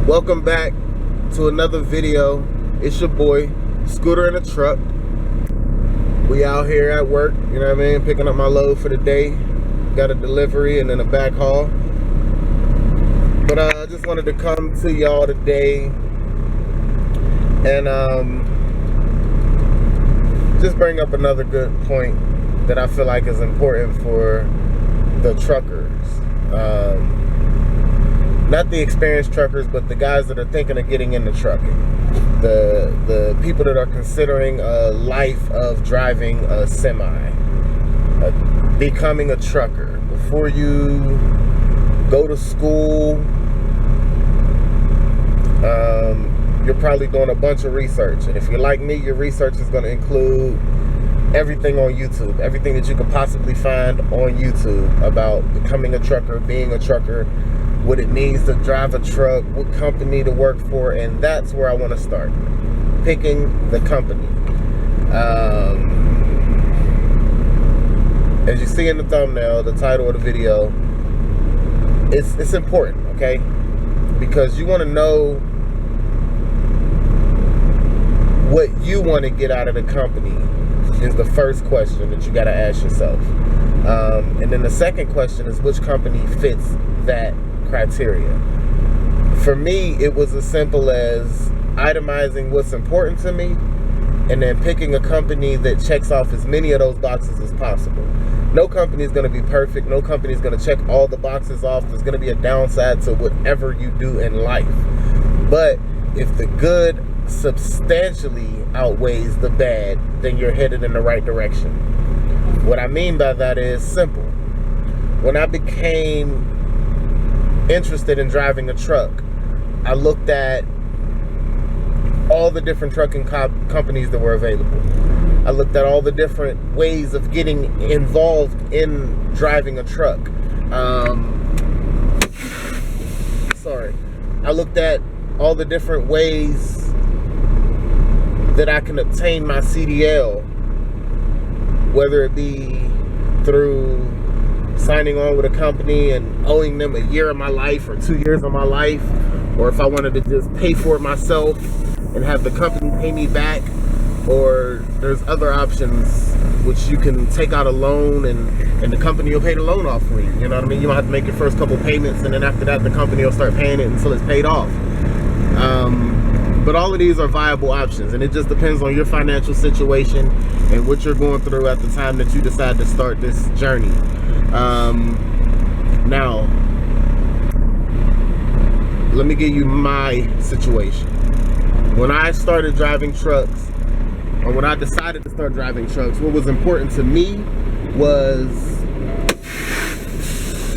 Welcome back to another video. It's your boy, Scooter in a Truck. We out here at work, you know what I mean, picking up my load for the day. Got a delivery and then a back haul. But I just wanted to come to y'all today and just bring up another good point that I feel like is important for the truckers. Not the experienced truckers, but the guys that are thinking of getting into trucking. The people that are considering a life of driving a semi, becoming a trucker. Before you go to school, you're probably doing a bunch of research. And if you're like me, your research is going to include everything on YouTube, everything that you could possibly find on YouTube about becoming a trucker, being a trucker, what it means to drive a truck, what company to work for, and that's where I want to start. Picking the company. As you see in the thumbnail, the title of the video, it's important, okay? Because you want to know what you want to get out of the company is the first question that you got to ask yourself. And then the second question is which company fits that criteria. For me, it was as simple as itemizing what's important to me and then picking a company that checks off as many of those boxes as possible. No company is going to be perfect. No company is going to check all the boxes off. There's going to be a downside to whatever you do in life. But if the good substantially outweighs the bad, then you're headed in the right direction. What I mean by that is simple. When I became interested in driving a truck, I looked at all the different trucking companies that were available. I looked at all the different ways of getting involved in driving a truck. I looked at all the different ways that I can obtain my CDL, whether it be through signing on with a company and owing them a year of my life or 2 years of my life, or if I wanted to just pay for it myself and have the company pay me back, or there's other options which you can take out a loan and the company will pay the loan off for you. You know what I mean? You don't have to make your first couple payments, and then after that the company will start paying it until it's paid off. But all of these are viable options, and it just depends on your financial situation and what you're going through at the time that you decide to start this journey. Now, let me give you my situation. When I started driving trucks, or when I decided to start driving trucks, what was important to me was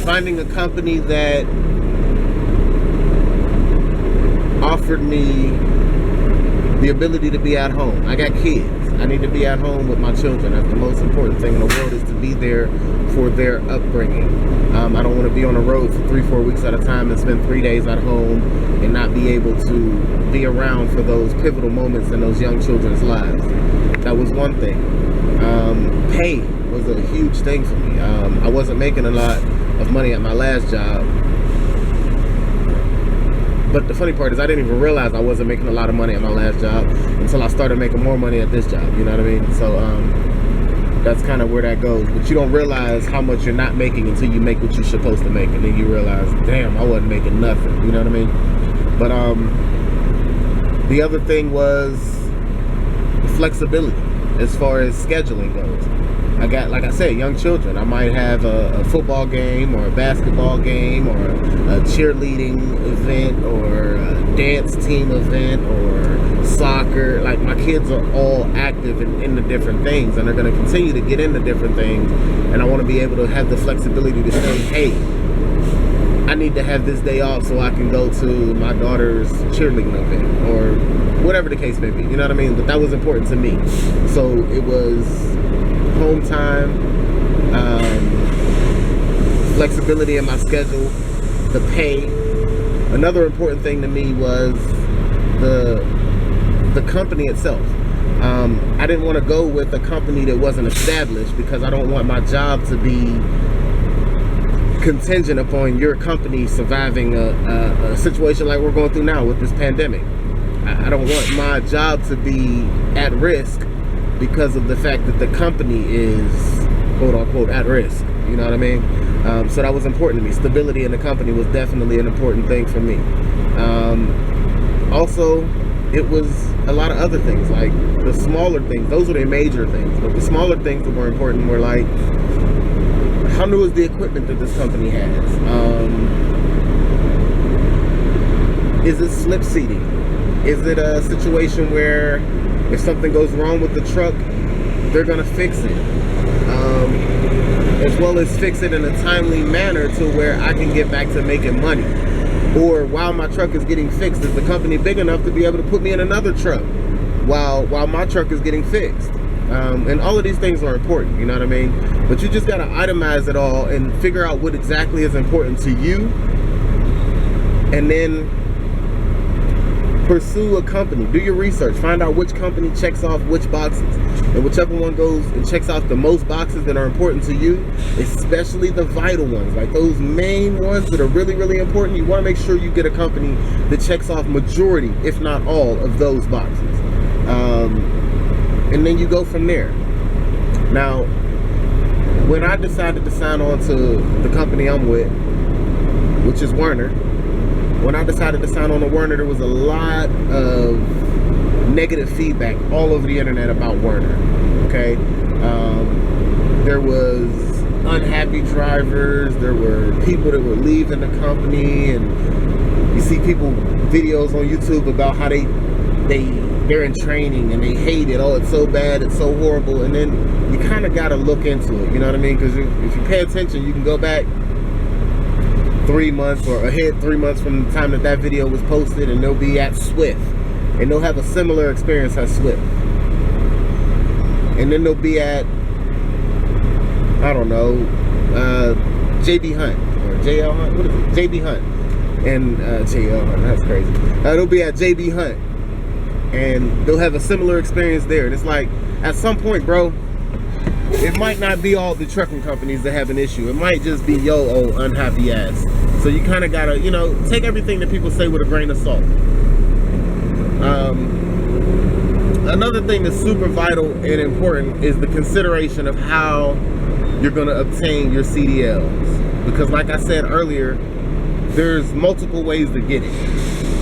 finding a company that offered me the ability to be at home. I got kids. I need to be at home with my children. That's the most important thing in the world, is to be there for their upbringing. I don't want to be on the road for 3-4 weeks at a time and spend 3 days at home and not be able to be around for those pivotal moments in those young children's lives. That was one thing. Pay was a huge thing for me. I wasn't making a lot of money at my last job. But the funny part is I didn't even realize I wasn't making a lot of money at my last job until I started making more money at this job, you know what I mean? So that's kind of where that goes. But you don't realize how much you're not making until you make what you're supposed to make, and then you realize, damn, I wasn't making nothing, you know what I mean? But the other thing was flexibility as far as scheduling goes. I got, like I said, young children. I might have a football game or a basketball game or a cheerleading event or a dance team event or soccer. Like, my kids are all active in the different things, and they're going to continue to get into different things. And I want to be able to have the flexibility to say, hey, I need to have this day off so I can go to my daughter's cheerleading event or whatever the case may be. You know what I mean? But that was important to me. So it was home time, flexibility in my schedule, the pay. Another important thing to me was the company itself. I didn't want to go with a company that wasn't established, because I don't want my job to be contingent upon your company surviving a situation like we're going through now with this pandemic. I don't want my job to be at risk because of the fact that the company is quote unquote at risk. You know what I mean? So that was important to me. Stability in the company was definitely an important thing for me. Also, it was a lot of other things, like the smaller things. Those were the major things, but the smaller things that were important were like, how new is the equipment that this company has? Is it slip seating? Is it a situation where if something goes wrong with the truck, they're gonna fix it? As well as fix it in a timely manner to where I can get back to making money. Or while my truck is getting fixed, is the company big enough to be able to put me in another truck while my truck is getting fixed? And all of these things are important, you know what I mean? But you just gotta itemize it all and figure out what exactly is important to you, and then pursue a company. Do your research, find out which company checks off which boxes, and whichever one goes and checks off the most boxes that are important to you, especially the vital ones, like those main ones that are really, really important. You want to make sure you get a company that checks off majority, if not all, of those boxes, and then you go from there. Now, when I decided to sign on to the company I'm with, which is Werner, when I decided to sign on to Werner, there was a lot of negative feedback all over the internet about Werner, okay? There was unhappy drivers, there were people that were leaving the company, and you see people, videos on YouTube about how they're in training and they hate it. Oh, it's so bad, it's so horrible. And then you kind of got to look into it, you know what I mean? Because if you pay attention, you can go back 3 months or ahead 3 months from the time that video was posted, and they'll be at Swift, and they'll have a similar experience at Swift. And then they'll be at, I don't know, JB Hunt or JL Hunt. What is it? JB Hunt and JL Hunt. That's crazy. They'll be at JB Hunt, and they'll have a similar experience there. And it's like, at some point, bro, it might not be all the trucking companies that have an issue. It might just be yo old unhappy ass. So you kind of gotta, you know, take everything that people say with a grain of salt. Another thing that's super vital and important is the consideration of how you're gonna obtain your CDLs. Because like I said earlier, there's multiple ways to get it.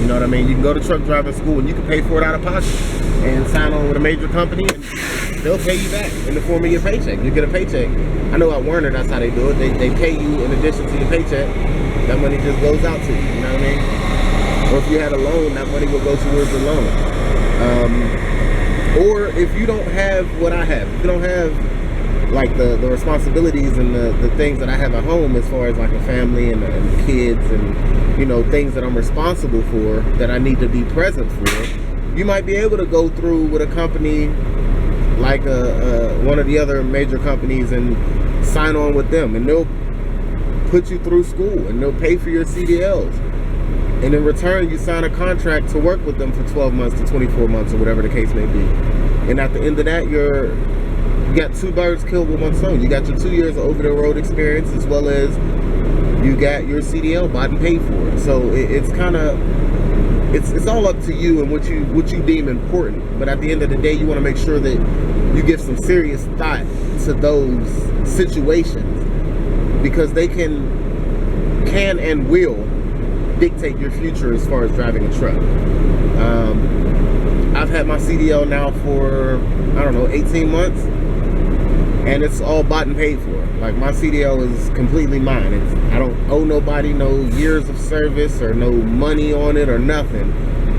You know what I mean? You can go to truck driving school and you can pay for it out of pocket and sign on with a major company, and they'll pay you back in the form of your paycheck. You get a paycheck. I know at Werner, that's how they do it. They pay you in addition to your paycheck. That money just goes out to you, you know what I mean? Or if you had a loan, that money will go towards the loan. Or if you don't have what I have, if you don't have like the responsibilities and the things that I have at home, as far as like a family and kids and, you know, things that I'm responsible for that I need to be present for, you might be able to go through with a company like one of the other major companies and sign on with them, and they'll put you through school and they'll pay for your CDLs, and in return you sign a contract to work with them for 12 months to 24 months or whatever the case may be. And at the end of that, you got two birds killed with one stone. You got your 2 years of over-the-road experience, as well as you got your CDL bought and paid for. So it's kind of, it's all up to you and what you deem important. But at the end of the day, you want to make sure that you give some serious thought to those situations, because they can and will dictate your future as far as driving a truck. I've had my CDL now for, I don't know, 18 months, and it's all bought and paid for. Like, my CDL is completely mine. I don't owe nobody no years of service or no money on it or nothing.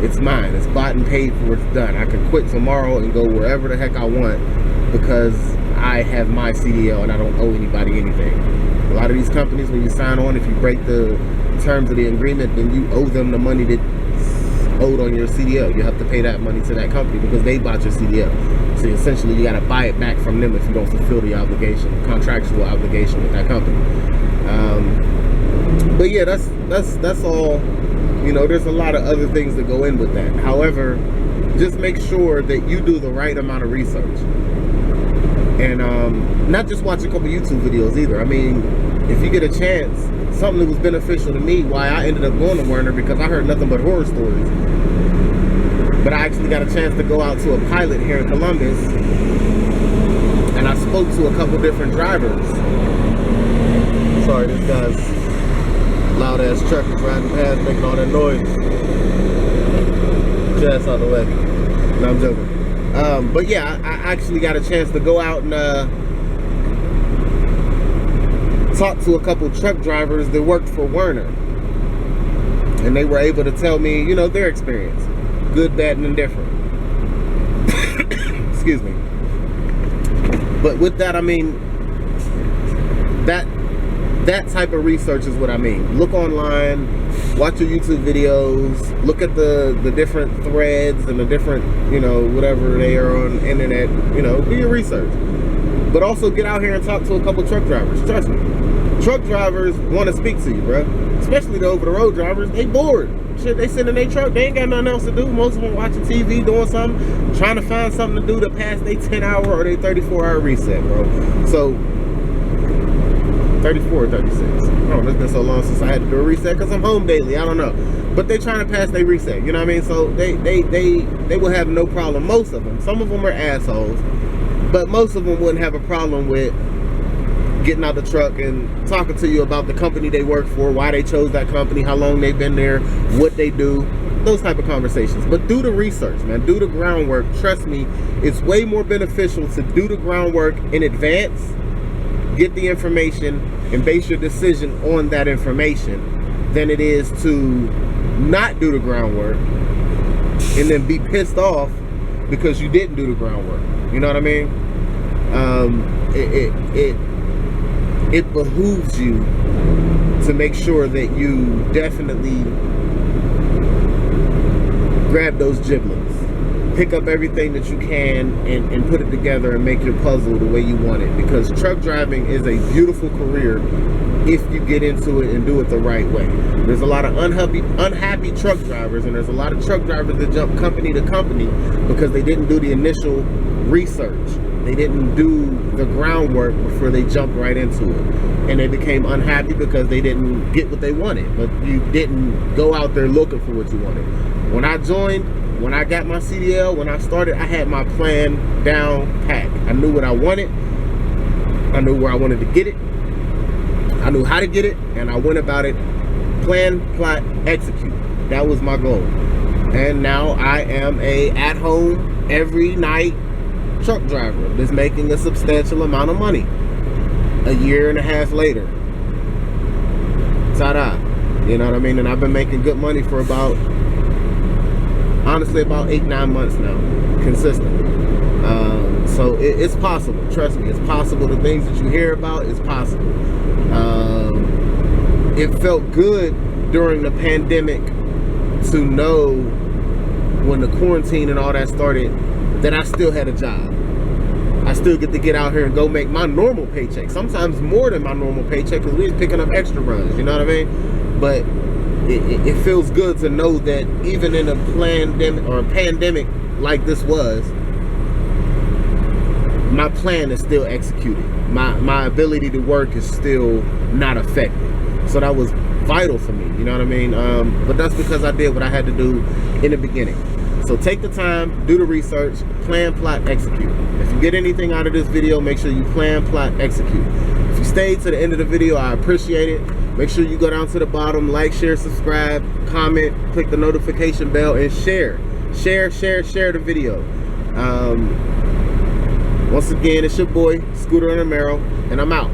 It's mine. It's bought and paid for. It's done. I can quit tomorrow and go wherever the heck I want because I have my CDL and I don't owe anybody anything. A lot of these companies, when you sign on, if you break the terms of the agreement, then you owe them the money that's owed on your CDL. You have to pay that money to that company because they bought your CDL. So essentially, you got to buy it back from them if you don't fulfill the obligation, contractual obligation with that company. But yeah, that's all. You know, there's a lot of other things that go in with that. However, just make sure that you do the right amount of research, and not just watch a couple YouTube videos either. I mean, if you get a chance, something that was beneficial to me, why I ended up going to Werner, because I heard nothing but horror stories. But I actually got a chance to go out to a pilot here in Columbus, and I spoke to a couple different drivers. Sorry, this guy's loud ass truck is riding past making all that noise. Get your ass out the way. No, I'm joking. But yeah, I actually got a chance to go out and talk to a couple truck drivers that worked for Werner, and they were able to tell me, you know, their experience, good, bad, and indifferent. Excuse me. But with that, I mean, that type of research is what I mean. Look online, watch your YouTube videos, look at the different threads and the different, you know, whatever they are on the internet, you know, do your research. But also get out here and talk to a couple truck drivers. Trust me, truck drivers want to speak to you, bro. Especially the over-the-road drivers. They bored. Shit, they sit in their truck. They ain't got nothing else to do. Most of them watching TV, doing something, trying to find something to do to pass their 10-hour or their 34-hour reset, bro. So 34 or 36. Oh, it's been so long since I had to do a reset because I'm home daily. I don't know. But they trying to pass their reset. You know what I mean? So they will have no problem. Most of them. Some of them are assholes. But most of them wouldn't have a problem with getting out the truck and talking to you about the company they work for, why they chose that company, how long they've been there, what they do, those type of conversations. But do the research, man. Do the groundwork. Trust me, it's way more beneficial to do the groundwork in advance, get the information, and base your decision on that information than it is to not do the groundwork and then be pissed off because you didn't do the groundwork. You know what I mean? It behooves you to make sure that you definitely grab those giblets, pick up everything that you can and put it together and make your puzzle the way you want it, because truck driving is a beautiful career if you get into it and do it the right way. There's a lot of unhappy truck drivers, and there's a lot of truck drivers that jump company to company because they didn't do the initial research. They didn't do the groundwork before they jumped right into it, and they became unhappy because they didn't get what they wanted. But you didn't go out there looking for what you wanted. When I joined, when I got my CDL, when I started, I had my plan down pat. I knew what I wanted. I knew where I wanted to get it. I knew how to get it, and I went about it. Plan, plot, execute. That was my goal. And now I am a at-home every night truck driver that's making a substantial amount of money a year and a half later. Ta-da. You know what I mean? And I've been making good money for honestly about 8-9 months now, consistent. So it's possible. Trust me, it's possible. The things that you hear about is possible. It felt good during the pandemic to know when the quarantine and all that started that I still had a job. I still get to get out here and go make my normal paycheck. Sometimes more than my normal paycheck because we was picking up extra runs, you know what I mean? But it feels good to know that even in a pandemic like this was, my plan is still executed. My ability to work is still not affected. So that was vital for me, you know what I mean? But that's because I did what I had to do in the beginning. So take the time, do the research, plan, plot, execute. If you get anything out of this video, make sure you plan, plot, execute. If you stayed to the end of the video, I appreciate it. Make sure you go down to the bottom, like, share, subscribe, comment, click the notification bell, and share. Share the video. Once again, it's your boy, Scooter and Amaro, and I'm out.